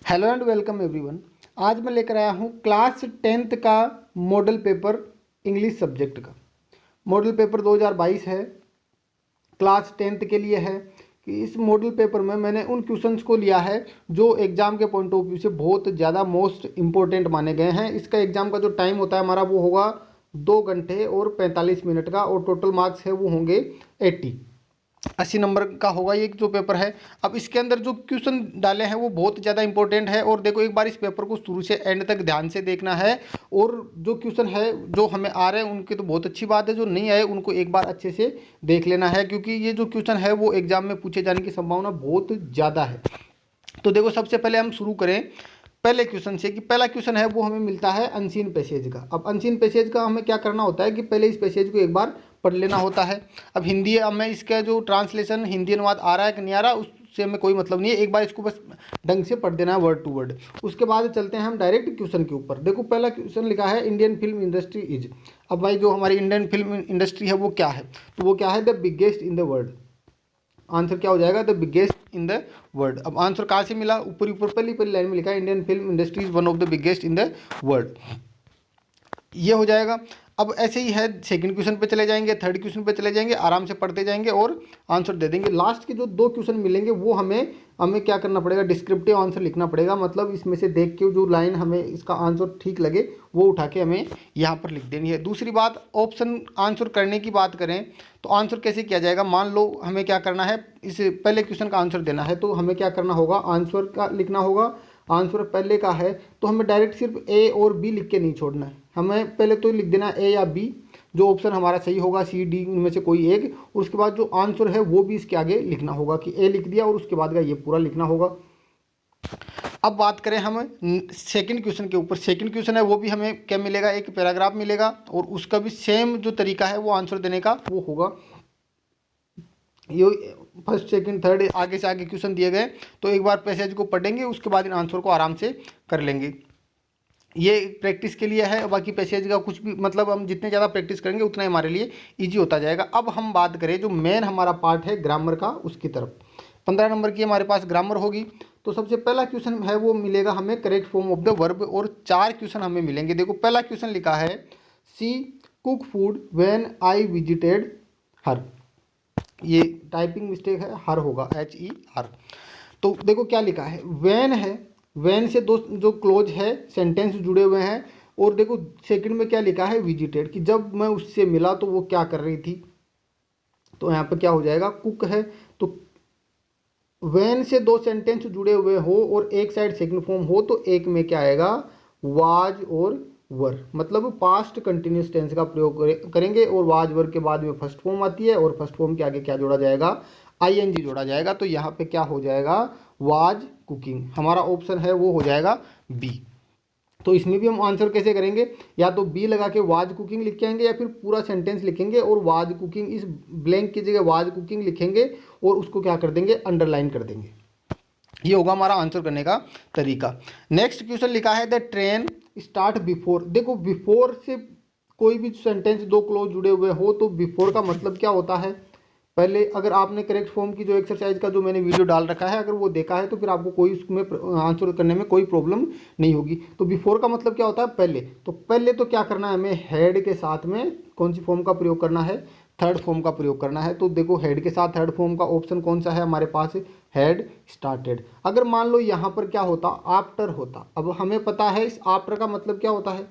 Hello and welcome everyone. आज मैं लेकर आया हूँ क्लास 10th का मॉडल पेपर इंग्लिश सब्जेक्ट का। मॉडल पेपर 2022 है, क्लास 10th के लिए है। कि इस मॉडल पेपर में मैंने उन क्वेश्चंस को लिया है जो एग्ज़ाम के पॉइंट ऑफ व्यू से बहुत ज़्यादा मोस्ट इम्पोर्टेंट माने गए हैं। इसका एग्ज़ाम का जो टाइम होता है हमारा वो होगा 2 घंटे और 45 मिनट का, और टोटल मार्क्स है वो होंगे 80 नंबर का होगा ये जो पेपर है। अब इसके अंदर जो क्वेश्चन डाले हैं वो बहुत ज़्यादा इंपॉर्टेंट है, और देखो एक बार इस पेपर को शुरू से एंड तक ध्यान से देखना है। और जो क्वेश्चन है जो हमें आ रहे हैं उनके तो बहुत अच्छी बात है, जो नहीं आए उनको एक बार अच्छे से देख लेना है, क्योंकि ये जो क्वेश्चन है वो एग्जाम में पूछे जाने की संभावना बहुत ज़्यादा है। तो देखो सबसे पहले हम शुरू करें पहले क्वेश्चन से, कि पहला क्वेश्चन है वो हमें मिलता है अनसीन पैसेज का। अब अनसीन पैसेज का हमें क्या करना होता है कि पहले इस पैसेज को एक बार पढ़ लेना होता है। अब हिंदी, अब मैं इसका जो ट्रांसलेशन हिंदी अनुवाद आ रहा है कि नहीं आ रहा उससे हमें कोई मतलब नहीं है, एक बार इसको बस ढंग से पढ़ देना है वर्ड टू वर्ड। उसके बाद चलते हैं हम डायरेक्ट क्वेश्चन के ऊपर। देखो पहला क्वेश्चन लिखा है इंडियन फिल्म इंडस्ट्री इज। अब भाई जो हमारी इंडियन फिल्म इंडस्ट्री है वो क्या है, तो वो क्या है, the biggest in the world. Answer क्या हो जाएगा, the biggest in the world. अब आंसर कहाँ से मिला, ऊपर ऊपर पहली लाइन में लिखा है Indian film industry is one of the biggest in the world, ये हो जाएगा। अब ऐसे ही है, सेकंड क्वेश्चन पे चले जाएंगे, थर्ड क्वेश्चन पे चले जाएंगे, आराम से पढ़ते जाएंगे और आंसर दे देंगे। लास्ट के जो 2 क्वेश्चन मिलेंगे वो हमें क्या करना पड़ेगा, डिस्क्रिप्टिव आंसर लिखना पड़ेगा। मतलब इसमें से देख के जो लाइन हमें इसका आंसर ठीक लगे वो उठा के हमें यहाँ पर लिख देनी है। दूसरी बात, ऑप्शन आंसर करने की बात करें तो आंसर कैसे किया जाएगा। मान लो हमें क्या करना है, इस पहले क्वेश्चन का आंसर देना है, तो हमें क्या करना होगा, आंसर का लिखना होगा। आंसर पहले का है तो हमें डायरेक्ट सिर्फ ए और बी लिख के नहीं छोड़ना है, हमें पहले तो लिख देना ए या बी, जो ऑप्शन हमारा सही होगा सी डी उनमें से कोई एक। और उसके बाद जो आंसर है वो भी इसके आगे लिखना होगा, कि ए लिख दिया और उसके बाद का ये पूरा लिखना होगा। अब बात करें हम सेकंड क्वेश्चन के ऊपर। सेकंड क्वेश्चन है वो भी हमें क्या मिलेगा, एक पैराग्राफ मिलेगा, और उसका भी सेम जो तरीका है वो आंसर देने का वो होगा। ये फर्स्ट सेकंड थर्ड आगे से आगे क्वेश्चन दिए गए, तो एक बार पैसेज को पढ़ेंगे उसके बाद इन आंसर को आराम से कर लेंगे। ये प्रैक्टिस के लिए है, बाकी पैसेज का कुछ भी मतलब हम जितने ज़्यादा प्रैक्टिस करेंगे उतना ही हमारे लिए इजी होता जाएगा। अब हम बात करें जो मेन हमारा पार्ट है ग्रामर का, उसकी तरफ 15 नंबर की हमारे पास ग्रामर होगी। तो सबसे पहला क्वेश्चन है वो मिलेगा हमें correct form of the verb, और 4 क्वेश्चन हमें मिलेंगे। देखो पहला क्वेश्चन लिखा है she cook food when I visited her. ये टाइपिंग मिस्टेक है, हर होगा HER। तो देखो क्या लिखा है, वैन है, वैन से दो जो क्लोज है सेंटेंस जुड़े हुए हैं। और देखो सेकंड में क्या लिखा है, विजिटेड, कि जब मैं उससे मिला तो वो क्या कर रही थी। तो यहाँ पे क्या हो जाएगा, कुक है। तो वैन से 2 सेंटेंस जुड़े हुए हो और एक साइड सेकंड फॉर्म हो, तो एक में क्या आएगा, वाज और वर, मतलब पास्ट कंटिन्यूस टेंस का प्रयोग करेंगे। और वाज वर के बाद में फर्स्ट फॉर्म आती है, और फर्स्ट फॉर्म के आगे क्या जोड़ा जाएगा, ING जोड़ा जाएगा। तो यहाँ पे क्या हो जाएगा, वाज कुकिंग। हमारा ऑप्शन है वो हो जाएगा बी। तो इसमें भी हम आंसर कैसे करेंगे, या तो बी लगा के वाज कुकिंग लिख के आएंगे, या फिर पूरा सेंटेंस लिखेंगे और वाज कुकिंग इस ब्लैंक की जगह वाज कुकिंग लिखेंगे और उसको क्या कर देंगे, अंडरलाइन कर देंगे। ये होगा हमारा आंसर करने का तरीका। नेक्स्ट क्वेश्चन लिखा है द ट्रेन स्टार्ट बिफोर। देखो बिफोर से कोई भी सेंटेंस 2 क्लोज जुड़े हुए हो तो बिफोर का मतलब क्या होता है। पहले अगर आपने करेक्ट फॉर्म की जो एक्सरसाइज का जो मैंने वीडियो डाल रखा है अगर वो देखा है तो फिर आपको कोई उसमें आंसर करने में कोई प्रॉब्लम नहीं होगी। तो बिफोर का मतलब क्या होता है, पहले। तो पहले तो क्या करना है, हमें हेड के साथ में कौन सी फॉर्म का प्रयोग करना है, थर्ड फॉर्म का प्रयोग करना है। तो देखो हेड के साथ थर्ड फॉर्म का ऑप्शन कौन सा है हमारे पास, हेड स्टार्टेड। अगर मान लो यहाँ पर क्या होता, आफ्टर होता। अब हमें पता है इस आफ्टर का मतलब क्या होता है,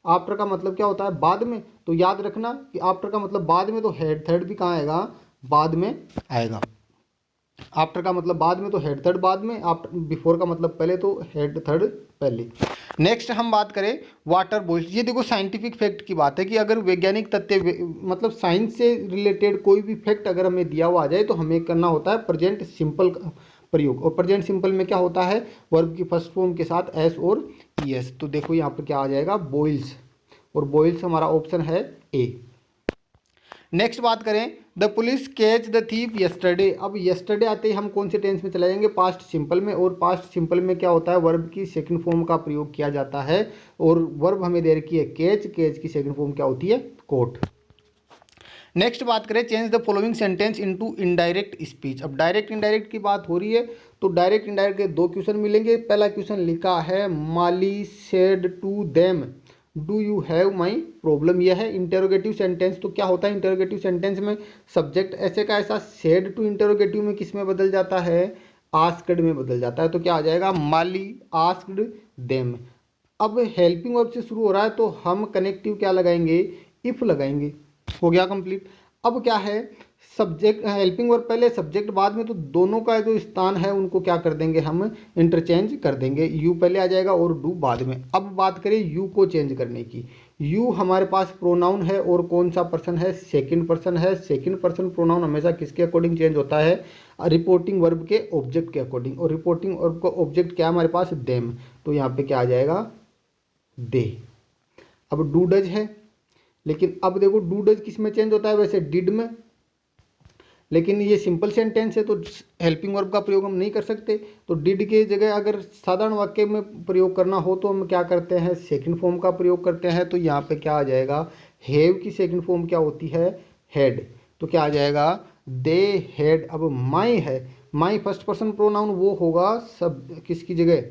आफ्टर का मतलब क्या होता है, बाद में। तो याद रखना कि आफ्टर का मतलब बाद में, तो हेड थर्ड भी कहाँ आएगा, बाद में आएगा। आफ्टर का मतलब बाद में, तो हेड थर्ड बाद में। आफ्टर बिफोर का मतलब पहले, तो हेड थर्ड पहले। नेक्स्ट हम बात करें वाटर बॉइल्स। ये देखो साइंटिफिक फैक्ट की बात है कि अगर वैज्ञानिक तथ्य मतलब साइंस से रिलेटेड कोई भी फैक्ट अगर हमें दिया हुआ आ जाए तो हमें करना होता है प्रेजेंट सिंपल प्रयोग। और प्रेजेंट सिंपल में क्या होता है, वर्ब की फर्स्ट फॉर्म के साथ एस और ES। तो देखो यहाँ पर क्या आ जाएगा, बॉइल्स, और बॉइल्स हमारा ऑप्शन है A। नेक्स्ट बात करें the police catch the thief yesterday. अब यस्टरडे आते ही हम कौन से टेंस में चले जाएंगे, पास्ट सिंपल में। और पास्ट सिंपल में क्या होता है, वर्ब की सेकंड फॉर्म का प्रयोग किया जाता है। और वर्ब हमें दे रखी है कैच, कैच की सेकंड फॉर्म क्या होती है, कोट। नेक्स्ट बात करें, change the following sentence into indirect speech. अब डायरेक्ट इनडायरेक्ट की बात हो रही है तो डायरेक्ट इनडायरेक्ट के दो क्वेश्चन मिलेंगे। पहला क्वेश्चन लिखा है mali said to them do you have my problem, यह है इंटेरोगेटिव सेंटेंस। तो क्या होता है इंटेरोगेटिव सेंटेंस में, सब्जेक्ट ऐसे का ऐसा सेड टू इंटेरोगेटिव में किस में बदल जाता है, आस्क्ड में बदल जाता है। तो क्या आ जाएगा, माली आस्क्ड देम। अब हेल्पिंग वर्ब से शुरू हो रहा है तो हम कनेक्टिव क्या लगाएंगे, इफ लगाएंगे। हो गया कंप्लीट। अब क्या है, सब्जेक्ट हेल्पिंग वर्ब पहले सब्जेक्ट बाद में, तो दोनों का जो स्थान है उनको क्या कर देंगे, हम इंटरचेंज कर देंगे। यू पहले आ जाएगा और डू बाद में। अब बात करें यू को चेंज करने की। यू हमारे पास प्रोनाउन है और कौन सा पर्सन है, सेकंड पर्सन है। सेकंड पर्सन प्रोनाउन हमेशा किसके अकॉर्डिंग चेंज होता है, रिपोर्टिंग वर्ब के ऑब्जेक्ट के अकॉर्डिंग। और रिपोर्टिंग वर्ब का ऑब्जेक्ट क्या हमारे पास, देम। तो यहाँ पे क्या आ जाएगा, दे। अब डू डज है, लेकिन अब देखो डू डज किस में चेंज होता है, वैसे डिड में, लेकिन ये सिंपल सेंटेंस है तो हेल्पिंग वर्ब का प्रयोग हम नहीं कर सकते। तो डिड के जगह अगर साधारण वाक्य में प्रयोग करना हो तो हम क्या करते हैं, सेकंड फॉर्म का प्रयोग करते हैं। तो यहाँ पे क्या आ जाएगा, हैव की सेकंड फॉर्म क्या होती है, हैड। तो क्या आ जाएगा, दे हैड। अब माई है, माई फर्स्ट पर्सन प्रोनाउन वो होगा सब किसकी जगह,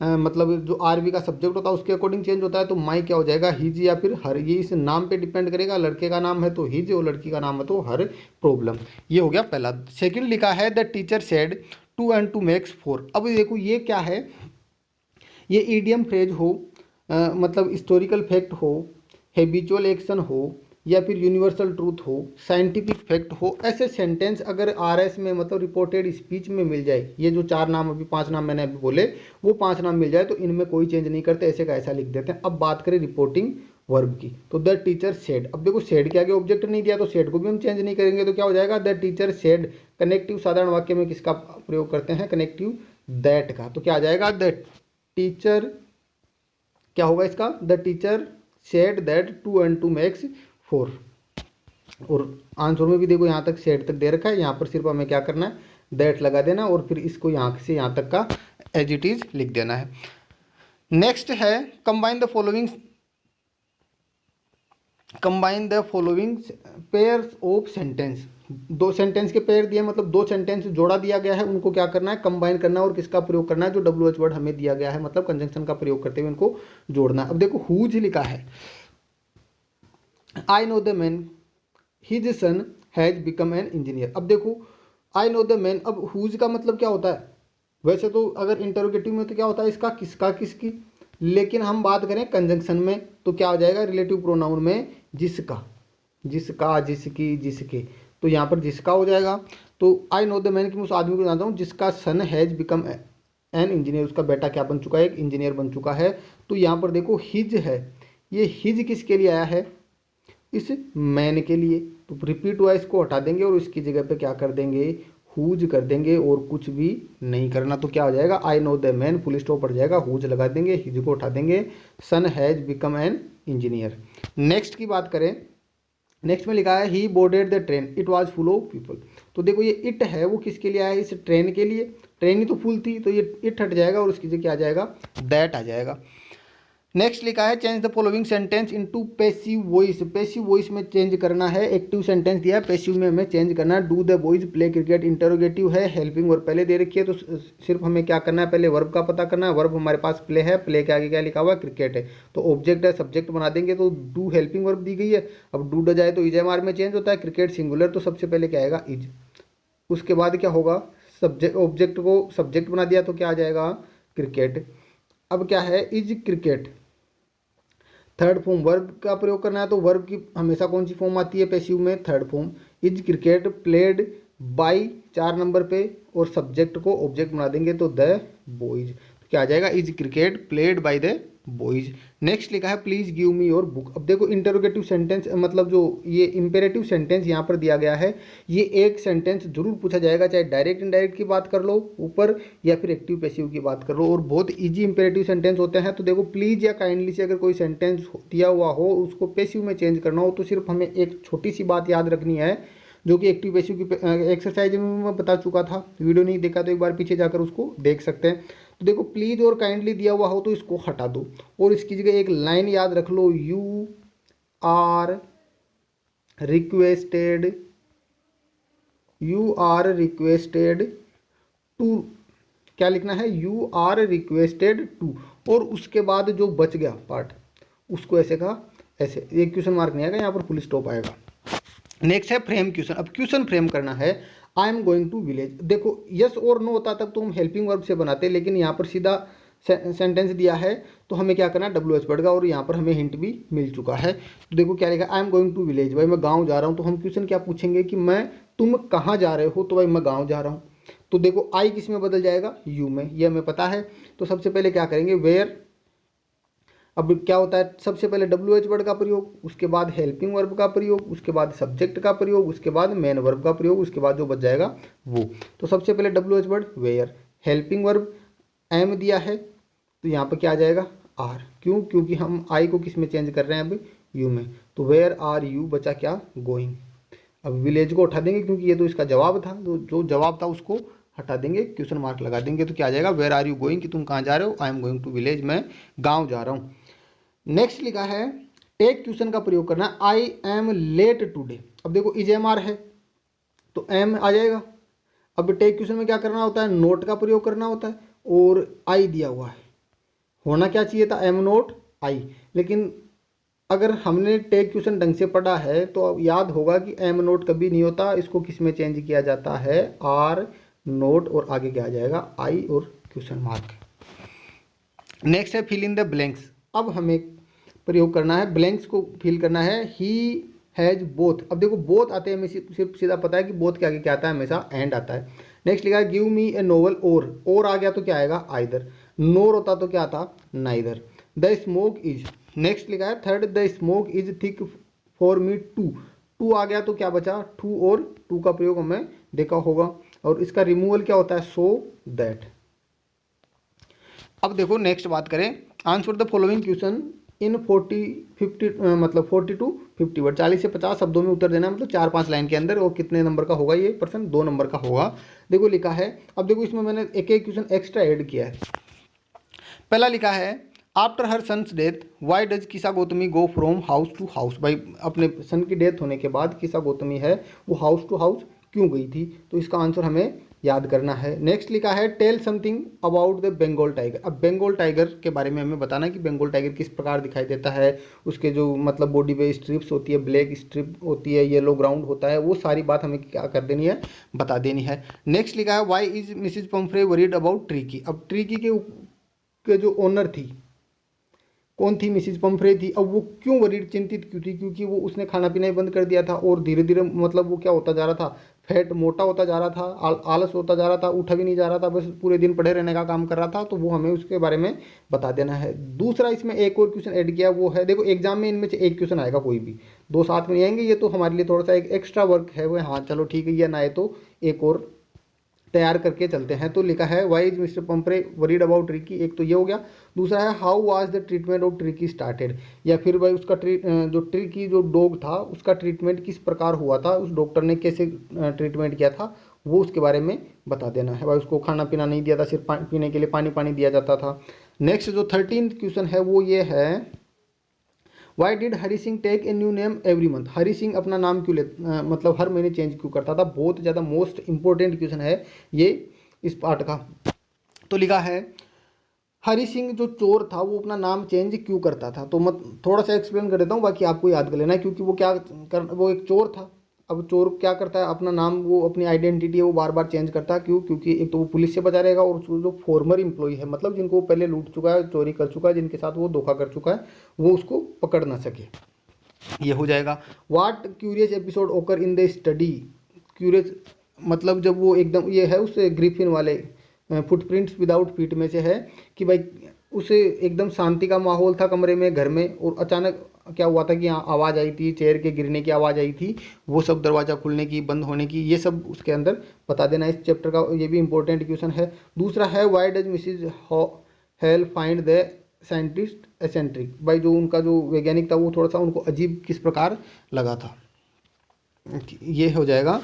मतलब जो आरबी का सब्जेक्ट होता है उसके अकॉर्डिंग चेंज होता है। तो माई क्या हो जाएगा, हिज या फिर हर। ये इस नाम पे डिपेंड करेगा, लड़के का नाम है तो हिज और लड़की का नाम है तो हर प्रॉब्लम। ये हो गया पहला। सेकंड लिखा है the teacher said 2 and 2 makes 4। अब देखो ये क्या है, ये ईडियम फ्रेज हो, मतलब हिस्टोरिकल फैक्ट हो, हैबिचुअल एक्शन हो, या फिर यूनिवर्सल ट्रूथ हो, साइंटिफिक फैक्ट हो, ऐसे सेंटेंस अगर आरएस में मतलब रिपोर्टेड स्पीच में मिल जाए, ये जो 4 नाम अभी 5 नाम मैंने अभी बोले वो 5 नाम मिल जाए तो इनमें कोई चेंज नहीं करते, ऐसे का ऐसा लिख देते हैं। अब बात करें रिपोर्टिंग वर्ब की, तो द टीचर सेड। अब देखो सेड के आगे ऑब्जेक्ट नहीं दिया तो सेड को भी हम चेंज नहीं करेंगे। तो क्या हो जाएगा, द टीचर सेड। कनेक्टिव साधारण वाक्य में किसका प्रयोग करते हैं, कनेक्टिव दैट का। तो क्या आ जाएगा, द टीचर, क्या होगा इसका, the teacher said that 2 and 2 makes 4। और आंसर में भी देखो यहाँ तक सेड तक दे रखा है, यहाँ पर सिर्फ हमें क्या करना है, दैट लगा देना और फिर इसको यहाँ से यहाँ तक का एज इट इज लिख देना है। नेक्स्ट है combine the following pairs of sentence. 2 sentence के पेयर दिए, मतलब 2 सेंटेंस जोड़ा दिया गया है, उनको क्या करना है, कंबाइन करना है। और किसका प्रयोग करना है, जो WH वर्ड हमें दिया गया है, मतलब कंजंक्शन का प्रयोग करते हुए इनको जोड़ना है। अब देखो हुज लिखा है, आई know the man his son has become an engineer. अब देखो आई नो द मैन, अब हुज का मतलब क्या होता है, वैसे तो अगर इंटरोगेटिव में तो क्या होता है इसका, किसका किसकी, लेकिन हम बात करें कंजंक्शन में तो क्या हो जाएगा, रिलेटिव प्रोनाउन में जिसका, जिसका, जिसकी, जिसके। तो यहाँ पर जिसका हो जाएगा। तो आई नो द मैन कि मैं उस आदमी को जानता हूँ जिसका सन हैज बिकम एन इंजीनियर, उसका बेटा क्या बन चुका है, एक इंजीनियर बन चुका है। तो यहाँ पर देखो हिज है, ये हिज किसके लिए आया है, इस मैन के लिए। तो रिपीट वाइज को हटा देंगे और इसकी जगह पे क्या कर देंगे, हुज कर देंगे और कुछ भी नहीं करना। तो क्या हो जाएगा, I know the man, full stop पड़ जाएगा, हुज लगा देंगे, हिज को उठा देंगे, son has become an engineer. Next की बात करें, नेक्स्ट में लिखा है he boarded the train it was full of people. तो देखो ये इट है वो किसके लिए आया है, इस ट्रेन के लिए। ट्रेन ही तो फुल थी तो ये इट हट जाएगा और उसकी जगह क्या आ जाएगा, दैट आ जाएगा। नेक्स्ट लिखा है change the following sentence into passive voice. Passive voice में चेंज करना है, एक्टिव सेंटेंस दिया है, पैसिव में हमें चेंज करना है। Do the boys play cricket, interrogative है, हेल्पिंग वर्ब पहले दे रखी है तो सिर्फ हमें क्या करना है, पहले वर्ब का पता करना है। वर्ब हमारे पास प्ले है, प्ले के आगे क्या लिखा हुआ है, क्रिकेट है। तो ऑब्जेक्ट है, सब्जेक्ट बना देंगे। तो डू हेल्पिंग वर्ब दी गई है, अब डू ड जाए तो इजएमआर में चेंज होता है, क्रिकेट सिंगुलर तो सबसे पहले क्या आएगा, इज। उसके बाद क्या होगा, सब्जेक्ट, ऑब्जेक्ट को सब्जेक्ट बना दिया तो क्या आ जाएगा, क्रिकेट। अब क्या है, is cricket. Third form verb का प्रयोग करना है तो वर्ब की हमेशा कौन सी फॉर्म आती है पैसिव में, third form. Is cricket played by 4 number पे और सब्जेक्ट को ऑब्जेक्ट बना देंगे तो द बॉयज। क्या आ जाएगा, is cricket played by the boys. Next लिखा है please give me your book. अब देखो इंटरोगेटिव सेंटेंस, मतलब जो ये इंपेरेटिव सेंटेंस यहाँ पर दिया गया है, ये एक सेंटेंस जरूर पूछा जाएगा, चाहे डायरेक्ट इनडायरेक्ट की बात कर लो ऊपर या फिर एक्टिव पैसिव की बात कर लो, और बहुत इजी इंपेरेटिव सेंटेंस होते हैं। तो देखो प्लीज या काइंडली से अगर कोई सेंटेंस दिया हुआ हो उसको पैसिव में चेंज करना हो तो सिर्फ हमें एक छोटी सी बात याद रखनी है, जो कि एक्टिव पैसिव की एक्सरसाइज में मैं बता चुका था। वीडियो नहीं देखा तो एक बार पीछे जाकर उसको देख सकते हैं। तो देखो प्लीज और काइंडली दिया हुआ हो तो इसको हटा दो और इसकी जगह एक लाइन याद रख लो, you are requested, you are requested to, क्या लिखना है, यू आर रिक्वेस्टेड टू, और उसके बाद जो बच गया पार्ट उसको ऐसे का ऐसे, एक क्वेश्चन मार्क नहीं आएगा, यहाँ पर फुल स्टॉप आएगा। नेक्स्ट है फ्रेम क्वेश्चन। अब क्वेश्चन फ्रेम करना है, I am going to village. देखो यस और नो होता तब तो हम हेल्पिंग वर्ब से बनाते, लेकिन यहाँ पर सीधा सेंटेंस दिया है तो हमें क्या करना है, WH वर्ड का, और यहाँ पर हमें हिंट भी मिल चुका है। तो देखो क्या लिखा, I am going to village, भाई मैं गाँव जा रहा हूँ। तो हम क्वेश्चन क्या पूछेंगे कि तुम कहाँ जा रहे हो, तो भाई मैं गाँव जा रहा हूँ। तो देखो आई किस में बदल जाएगा, यू में, ये हमें पता है। तो सबसे पहले क्या करेंगे, वेयर। अब क्या होता है, सबसे पहले WH वर्ड का प्रयोग, उसके बाद हेल्पिंग वर्ब का प्रयोग, उसके बाद सब्जेक्ट का प्रयोग, उसके बाद मेन वर्ब का प्रयोग, उसके बाद जो बच जाएगा वो। तो सबसे पहले WH word where, helping verb am दिया है, तो यहाँ पर क्या आ जाएगा, आर। क्यों, क्योंकि हम आई को किस में चेंज कर रहे हैं, अब यू में। तो वेयर आर यू, बचा क्या, गोइंग। अब विलेज को उठा देंगे क्योंकि ये तो इसका जवाब था, तो जो जवाब था उसको हटा देंगे, क्वेश्चन मार्क लगा देंगे। तो क्या आ जाएगा, वेयर आर यू गोइंग, कि तुम कहाँ जा रहे हो, I am going to village, मैं गाँव जा रहा हूँ। नेक्स्ट लिखा है टेक क्वेश्चन का प्रयोग करना, आई एम लेट टूडे। अब देखो इज एम आर है तो एम आ जाएगा। अब टेक क्वेश्चन में क्या करना होता है, नोट का प्रयोग करना होता है, और आई दिया हुआ है, होना क्या चाहिए था, एम नोट आई। लेकिन अगर हमने टेक क्वेश्चन ढंग से पढ़ा है तो अब याद होगा कि एम नोट कभी नहीं होता, इसको किस में चेंज किया जाता है, आर नोट, और आगे क्या आ जाएगा, आई और क्वेश्चन मार्क। नेक्स्ट है फिल इन द ब्लैंक्स। अब हमें प्रयोग करना है, ब्लैंक्स को फिल करना है, ही हैज बोथ। अब देखो बोथ आते हैं, हमें सिर्फ सीधा पता है कि बोथ के आगे क्या आता है, हमेशा एंड आता है। नेक्स्ट लिखा है गिव मी ए नोवेल, और आ गया तो क्या आएगा, आइदर। नोर होता तो क्या आता, neither. The smoke is. Next लिखा है third, the smoke is thick for me to आ गया तो क्या बचा, टू, और टू का प्रयोग हमें देखा होगा, और इसका रिमूवल क्या होता है, सो दैट। अब देखो नेक्स्ट बात करें, answer the following question in 40-50 मतलब 40 to 50 वर्ड, 40 से 50 शब्दों में उत्तर देना, मतलब 4-5 लाइन के अंदर। और कितने नंबर का होगा ये प्रश्न, 2 नंबर का होगा। देखो लिखा है, अब देखो इसमें मैंने एक एक क्वेश्चन एक्स्ट्रा ऐड किया है। पहला लिखा है after her son's death why does Kisa Gautami go from house to house. भाई अपने सन की डेथ होने के बाद किसा गौतमी है वो हाउस टू हाउस क्यों गई थी, तो इसका आंसर हमें याद करना है। नेक्स्ट लिखा है tell something about the Bengal tiger. अब बंगाल टाइगर के बारे में हमें बताना है कि बंगाल टाइगर किस प्रकार दिखाई देता है, उसके जो मतलब बॉडी पे स्ट्रिप्स होती है, ब्लैक स्ट्रिप होती है, येलो ग्राउंड होता है, वो सारी बात हमें क्या कर देनी है, बता देनी है। नेक्स्ट लिखा है why is Mrs Pumphrey worried about Tricki. अब ट्रिकी के जो ओनर थी, कौन थी, मिसिज पम्फ्रे थी। अब वो क्यों वरीड, चिंतित क्यों थी, क्योंकि वो उसने खाना पीना ही बंद कर दिया था, और धीरे धीरे मतलब वो क्या होता जा रहा था, फैट, मोटा होता जा रहा था, आलस होता जा रहा था, उठा भी नहीं जा रहा था, बस पूरे दिन पड़े रहने का काम कर रहा था। तो वो हमें उसके बारे में बता देना है। दूसरा इसमें एक और क्वेश्चन ऐड किया, वो है देखो एग्जाम में इनमें से एक क्वेश्चन आएगा, कोई भी 2 साथ में नहीं आएंगे, ये तो हमारे लिए थोड़ा सा एक एक्स्ट्रा वर्क है वो। हाँ चलो ठीक है, ये ना आए तो एक और तैयार करके चलते हैं। तो लिखा है why is Mr Pumphrey worried about Tricki, एक तो ये हो गया। दूसरा है how was the treatment of Tricki started, या फिर भाई उसका जो ट्रिकी जो डॉग था उसका ट्रीटमेंट किस प्रकार हुआ था, उस डॉक्टर ने कैसे ट्रीटमेंट किया था, वो उसके बारे में बता देना है। भाई उसको खाना पीना नहीं दिया था, सिर्फ पीने के लिए पानी दिया जाता था। नेक्स्ट जो 13th क्वेश्चन है वो ये है why did Hari Singh take a new name every month. Hari Singh अपना नाम क्यों मतलब हर महीने चेंज क्यों करता था। बहुत ज़्यादा मोस्ट इंपॉर्टेंट क्वेश्चन है ये इस पार्ट का। तो लिखा है हरी सिंह जो चोर था वो अपना नाम चेंज क्यों करता था। तो मैं थोड़ा सा एक्सप्लेन कर देता हूँ, बाकी आपको याद कर लेना है, क्योंकि वो एक चोर था। अब चोर क्या करता है, अपना नाम, वो अपनी आइडेंटिटी है वो बार बार चेंज करता है। क्यों, क्योंकि एक तो वो पुलिस से बचा रहेगा, और जो फॉर्मर एम्प्लॉय है, मतलब जिनको वो पहले लूट चुका है, चोरी कर चुका है, जिनके साथ वो धोखा कर चुका है, वो उसको पकड़ ना सके, ये हो जाएगा। व्हाट क्यूरियस एपिसोड ओकर इन द स्टडी। क्यूरियस मतलब जब वो एकदम ये है उस ग्रिफिन वाले फुटप्रिंट्स विदाउट फीट में से है कि भाई उसे एकदम शांति का माहौल था कमरे में, घर में, और अचानक क्या हुआ था कि यहाँ आवाज़ आई थी, चेयर के गिरने की आवाज़ आई थी, वो सब दरवाज़ा खुलने की, बंद होने की, ये सब उसके अंदर बता देना इस चैप्टर का। ये भी इंपॉर्टेंट क्वेश्चन है। दूसरा है why does Mrs hello find the scientist eccentric. भाई जो उनका जो वैज्ञानिक था वो थोड़ा सा उनको अजीब किस प्रकार लगा था, ये हो जाएगा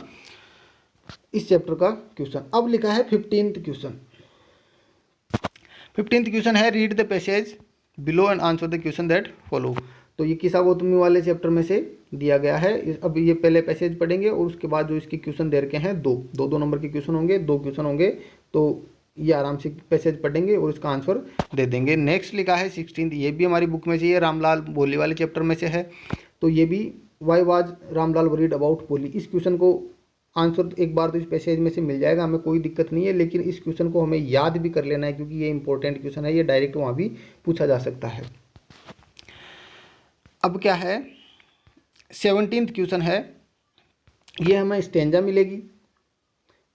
इस चैप्टर का क्वेश्चन। अब लिखा है 15th क्वेश्चन। 15th क्वेश्चन है read the passage below and answer the question that follow. तो ये किस्सा गौतमी वाले चैप्टर में से दिया गया है। अब ये पहले पैसेज पढ़ेंगे और उसके बाद जो इसके क्वेश्चन दे रखे हैं दो नंबर के क्वेश्चन होंगे, 2 क्वेश्चन होंगे, तो ये आराम से पैसेज पढ़ेंगे और इसका आंसर दे देंगे। नेक्स्ट लिखा है 16, ये भी हमारी बुक में से, ये रामलाल बोली वाले चैप्टर में से है। तो ये भी why was Ramlal worried about बोली, इस क्वेश्चन को आंसर एक बार तो इस पैसेज में से मिल जाएगा, हमें कोई दिक्कत नहीं है, लेकिन इस क्वेश्चन को हमें याद भी कर लेना है क्योंकि ये इंपॉर्टेंट क्वेश्चन है, ये डायरेक्ट वहाँ भी पूछा जा सकता है। अब क्या है 17th क्वेश्चन है, ये हमें स्टेंजा मिलेगी,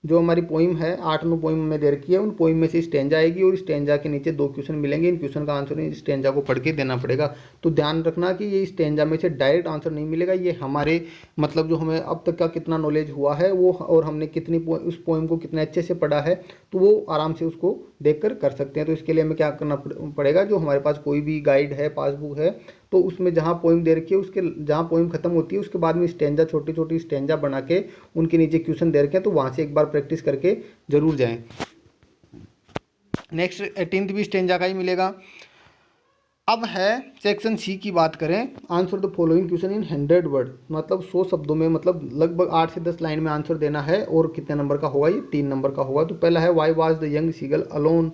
जो हमारी पोइम है 8-9 पोइम में दे रखी है, उन पोइम में से स्टेंजा आएगी और स्टेंजा के नीचे 2 क्वेश्चन मिलेंगे। इन क्वेश्चन का आंसर इस स्टेंजा को पढ़ के देना पड़ेगा। तो ध्यान रखना कि ये स्टेंजा में से डायरेक्ट आंसर नहीं मिलेगा, ये हमारे मतलब जो हमें अब तक का कितना नॉलेज हुआ है वो और हमने कितनी उस पोइम को कितने अच्छे से पढ़ा है, तो वो आराम से उसको देखकर कर सकते हैं। तो इसके लिए हमें क्या करना पड़ेगा, जो हमारे पास कोई भी गाइड है, पासबुक है, तो उसमें जहाँ पोइम दे रखी है उसके जहाँ पोइम खत्म होती है उसके बाद में स्टेंजा, छोटी छोटी स्टेंजा बना के उनके नीचे क्वेश्चन दे रखे हैं, तो वहाँ से एक बार प्रैक्टिस करके जरूर जाएं। नेक्स्ट 18th भी स्टेंजा का ही मिलेगा। अब है सेक्शन सी की बात करें, answer the following question in 100 word, मतलब 100 शब्दों में, मतलब लगभग 8 से 10 लाइन में आंसर देना है। और कितने नंबर का होगा, ये 3 नंबर का होगा। तो पहला है why was the young seagull alone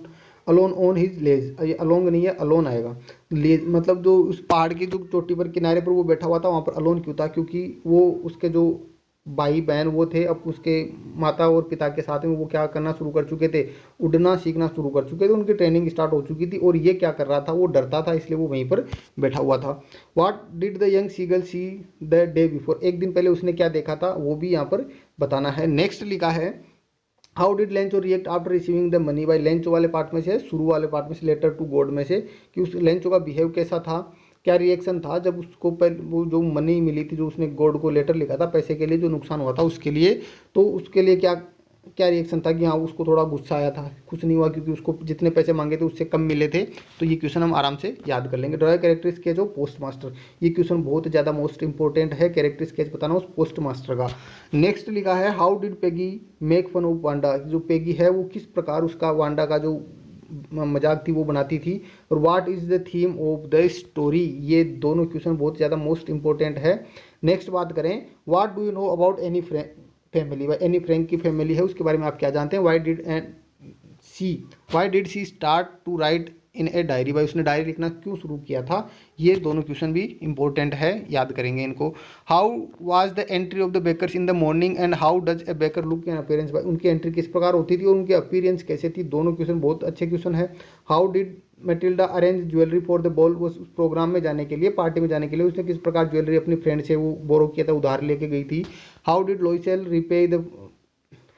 on his ledge, ये अलोंग नहीं है, अलोन आएगा। लेज मतलब जो उस पहाड़ की जो चोटी पर किनारे पर वो बैठा हुआ था, वहाँ पर अलोन क्यों था, क्योंकि वो उसके जो भाई बहन वो थे, अब उसके माता और पिता के साथ में वो क्या करना शुरू कर चुके थे, उड़ना सीखना शुरू कर चुके थे, उनकी ट्रेनिंग स्टार्ट हो चुकी थी। और ये क्या कर रहा था, वो डरता था, इसलिए वो वहीं पर बैठा हुआ था। What did the young seagull see the day before, एक दिन पहले उसने क्या देखा था, वो भी यहाँ पर बताना है। नेक्स्ट लिखा है how did Lencho react after receiving the money, by Lencho वाले पार्ट में से, शुरू वाले पार्ट में से, लेटर टू गॉड में से, कि उस लेंचो का बिहेव कैसा था, क्या रिएक्शन था जब उसको वो जो मनी मिली थी, जो उसने गॉड को लेटर लिखा था पैसे के लिए, जो नुकसान हुआ था उसके लिए, तो उसके लिए क्या क्या रिएक्शन था, कि हाँ उसको थोड़ा गुस्सा आया था, खुश नहीं हुआ क्योंकि उसको जितने पैसे मांगे थे उससे कम मिले थे। तो ये क्वेश्चन हम आराम से याद कर लेंगे। Draw character sketch of post master, ये क्वेश्चन बहुत ज़्यादा मोस्ट इंपॉर्टेंट है, कैरेक्टर स्केच बताना उस पोस्ट मास्टर का। नेक्स्ट लिखा है how did Peggy make fun of Wanda, जो पेगी है वो किस प्रकार उसका वांडा का जो मजाक थी वो बनाती थी। और what is the theme of the story, ये दोनों क्वेश्चन बहुत ज़्यादा मोस्ट इंपॉर्टेंट है। नेक्स्ट बात करें, what do you know about Anne family, Anne Frank की फैमिली है उसके बारे में आप क्या जानते हैं। Why did she start to write in a diary, भाई उसने डायरी लिखना क्यों शुरू किया था, ये दोनों क्वेश्चन भी इंपॉर्टेंट है, याद करेंगे इनको। How was the entry of the bakers in the morning and how does a baker look in appearance, भाई उनकी एंट्री किस प्रकार होती थी और उनकी अपीयरेंस कैसे थी, दोनों क्वेश्चन बहुत अच्छे क्वेश्चन है। How did Matilda arrange jewellery for the ball, वो उस प्रोग्राम में जाने के लिए, पार्टी में जाने के लिए उसने किस प्रकार ज्वेलरी अपनी फ्रेंड से वो बोरो किया था, उधार लेके गई थी। How did Loisel repay the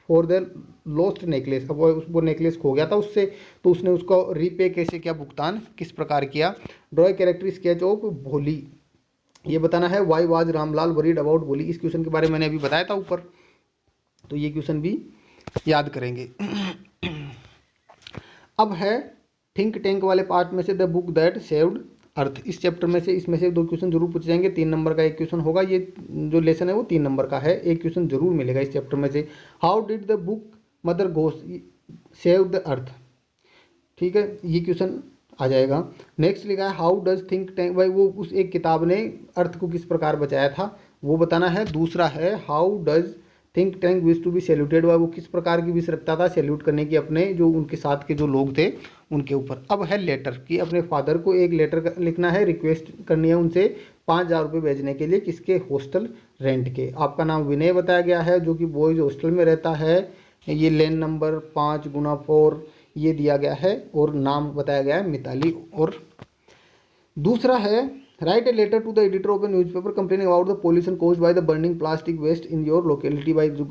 for the lost necklace, अब वो नेकलेस खो गया था उससे, तो उसने उसको रीपे कैसे किया, भुगतान किस प्रकार किया। ड्रॉ कैरेक्टर स्केच ऑफ भोली, ये बताना है। Why was Ramlal worried about भोली, इस क्वेश्चन के बारे में मैंने अभी बताया था ऊपर, तो ये क्वेश्चन भी याद करेंगे। अब है थिंक टैंक वाले पार्ट में से द बुक दैट सेव्ड अर्थ, इस चैप्टर में से इसमें से 2 क्वेश्चन जरूर पूछे जाएंगे। 3 नंबर का एक क्वेश्चन होगा, ये जो लेसन है वो 3 नंबर का है, एक क्वेश्चन जरूर मिलेगा इस चैप्टर में से। How did the book mother Ghosh save the earth, ठीक है, ये क्वेश्चन आ जाएगा। नेक्स्ट लिखा है हाउ डज थिंक टैंक, भाई वो उस एक किताब ने अर्थ को किस प्रकार बचाया था वो बताना है। दूसरा है how does Think Tank wish to be saluted, वो किस प्रकार की विश रखता था सैल्यूट करने की अपने जो उनके साथ के जो लोग थे उनके ऊपर। अब है लेटर, कि अपने फादर को एक लेटर लिखना है, रिक्वेस्ट करनी है उनसे 5000 रुपये भेजने के लिए, किसके, हॉस्टल रेंट के। आपका नाम विनय बताया गया है जो कि बॉयज़ हॉस्टल में रहता है, ये लेन नंबर 5x4 ये दिया गया है, और नाम बताया गया है मिताली। और दूसरा है write a letter to the editor of a newspaper complaining about the pollution caused by the burning plastic waste in your locality, बाई जो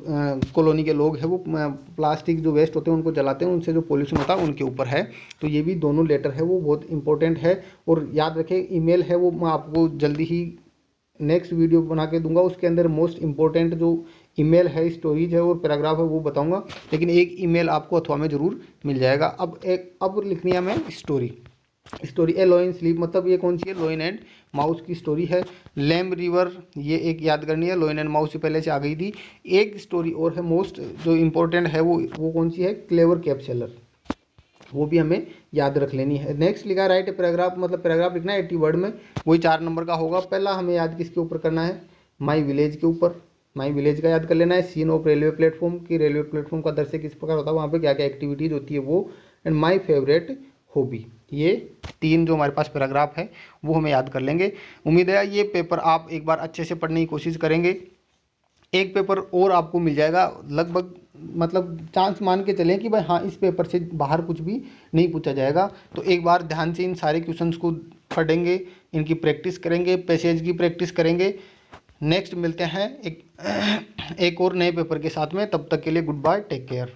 कॉलोनी के लोग हैं वो प्लास्टिक जो वेस्ट होते हैं उनको जलाते हैं, उनसे जो पोल्यूशन होता है उनके ऊपर है। तो ये भी दोनों लेटर है वो बहुत इंपॉर्टेंट है। और याद रखें ईमेल है वो मैं आपको जल्दी ही नेक्स्ट वीडियो बना के दूंगा, उसके अंदर मोस्ट इंपॉर्टेंट जो ईमेल है, स्टोरीज है और पैराग्राफ है वो बताऊंगा, लेकिन एक ईमेल आपको अथवा में ज़रूर मिल जाएगा। अब लिखनी है हमें स्टोरी ए लॉइन स्लीप, मतलब ये कौन सी है, लॉइन एंड माउस की स्टोरी है। लैम रिवर ये एक याद करनी है, लॉइन एंड माउस से पहले से आ गई थी। एक स्टोरी और है मोस्ट जो इम्पोर्टेंट है वो कौन सी है, क्लेवर कैप सेलर। वो भी हमें याद रख लेनी है। नेक्स्ट लिखा है राइट ए पैराग्राफ, मतलब पैराग्राफ लिखना है 80 वर्ड में, वही 4 नंबर का होगा। पहला हमें याद किसके ऊपर करना है, माई विलेज के ऊपर, माई विलेज का याद कर लेना है। सीन ऑफ रेलवे प्लेटफॉर्म की, रेलवे प्लेटफॉर्म का दृश्य किस प्रकार होता है, वहाँ पे क्या क्या एक्टिविटीज़ होती है वो। एंड माई फेवरेट हॉबी, ये 3 जो हमारे पास पैराग्राफ है वो हमें याद कर लेंगे। उम्मीद है ये पेपर आप एक बार अच्छे से पढ़ने की कोशिश करेंगे। एक पेपर और आपको मिल जाएगा लगभग, मतलब चांस मान के चलें कि भाई हाँ इस पेपर से बाहर कुछ भी नहीं पूछा जाएगा। तो एक बार ध्यान से इन सारे क्वेश्चंस को पढ़ेंगे, इनकी प्रैक्टिस करेंगे, पैसेज की प्रैक्टिस करेंगे। नेक्स्ट मिलते हैं एक और नए पेपर के साथ में, तब तक के लिए गुड बाय, टेक केयर।